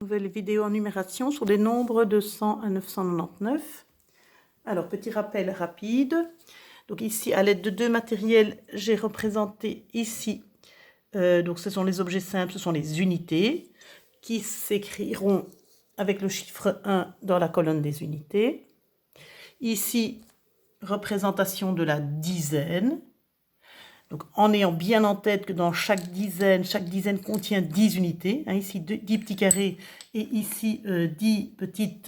Nouvelle vidéo en numération sur les nombres de 100 à 999. Alors, petit rappel rapide. Donc ici, à l'aide de deux matériels, j'ai représenté ici, donc ce sont les objets simples, ce sont les unités, qui s'écriront avec le chiffre 1 dans la colonne des unités. Ici, représentation de la dizaine. Donc, en ayant bien en tête que dans chaque dizaine contient 10 unités. Hein, ici, 10 petits carrés et ici, 10 petits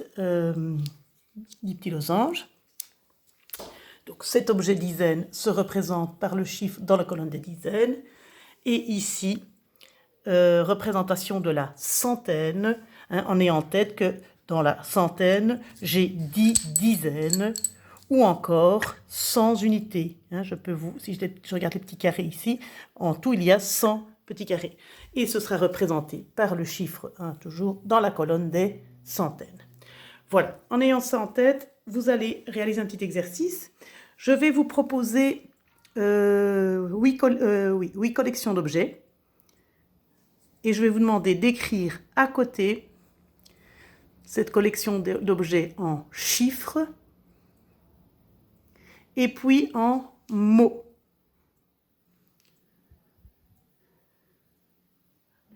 losanges. Donc, cet objet dizaine se représente par le chiffre dans la colonne des dizaines. Et ici, représentation de la centaine, hein, en ayant en tête que dans la centaine, j'ai 10 dizaines, ou encore 100 unités. Hein, si je regarde les petits carrés ici, en tout, il y a 100 petits carrés. Et ce sera représenté par le chiffre 1, toujours dans la colonne des centaines. Voilà, en ayant ça en tête, vous allez réaliser un petit exercice. Je vais vous proposer 8 collections d'objets. Et je vais vous demander d'écrire à côté cette collection d'objets en chiffres et puis en mots.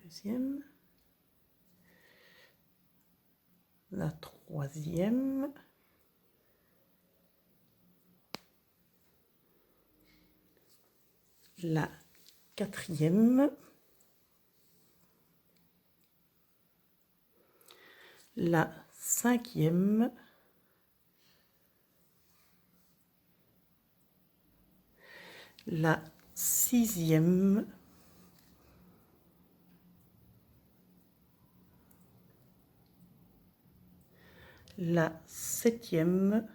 Deuxième. La troisième. La quatrième. La cinquième. La sixième. La septième.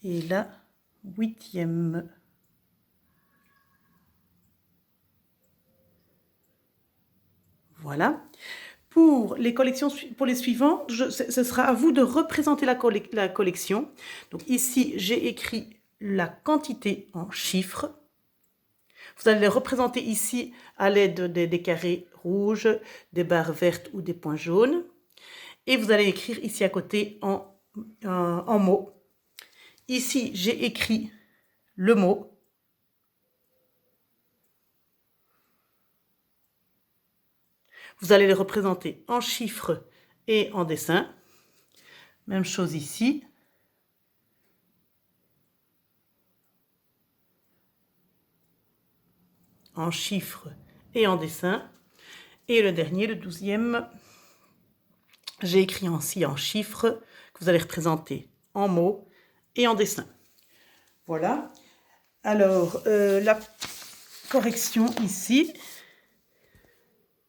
Et la huitième. Voilà. Pour les suivants, ce sera à vous de représenter la collection. Donc ici, j'ai écrit la quantité en chiffres. Vous allez les représenter ici à l'aide des carrés rouges, des barres vertes ou des points jaunes. Et vous allez écrire ici à côté en mots. Ici, j'ai écrit le mot. Vous allez les représenter en chiffres et en dessin. Même chose ici. En chiffres et en dessin. Et le dernier, le 12e, j'ai écrit aussi en chiffres que vous allez représenter en mots et en dessin. Voilà. Alors, la correction ici.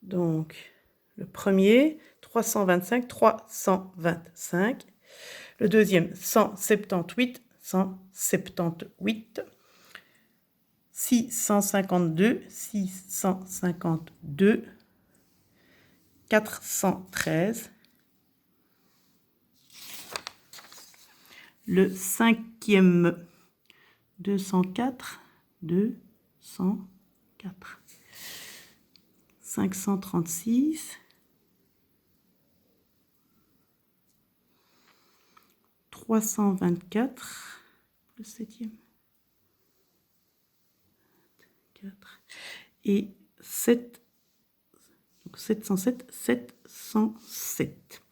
Donc, le premier, 325, 325. Le deuxième, 178, 178. 652, 652. 413. Le cinquième, 204, 204. 536. 324. Le septième. 4. Et 7. Donc 707, 707.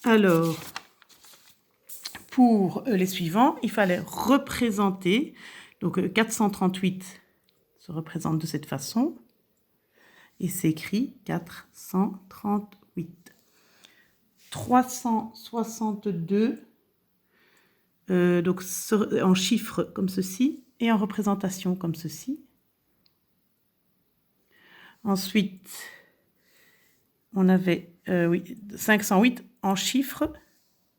Alors, pour les suivants, il fallait représenter, donc 438 se représente de cette façon, et c'est écrit 438. 362, donc en chiffres comme ceci, et en représentation comme ceci. Ensuite, on avait 508 en chiffres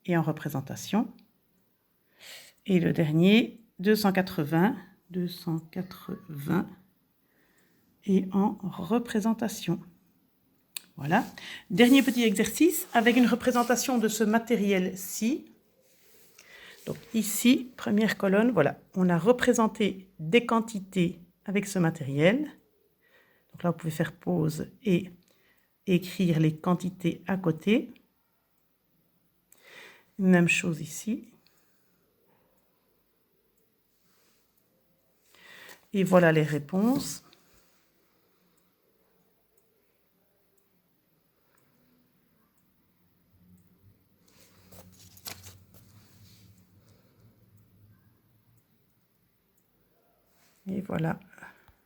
et en représentation. Et le dernier, 280 et en représentation. Voilà. Dernier petit exercice avec une représentation de ce matériel-ci. Donc ici, première colonne, voilà, on a représenté des quantités avec ce matériel. Donc là, vous pouvez faire pause et écrire les quantités à côté. Même chose ici. Et voilà les réponses. Et voilà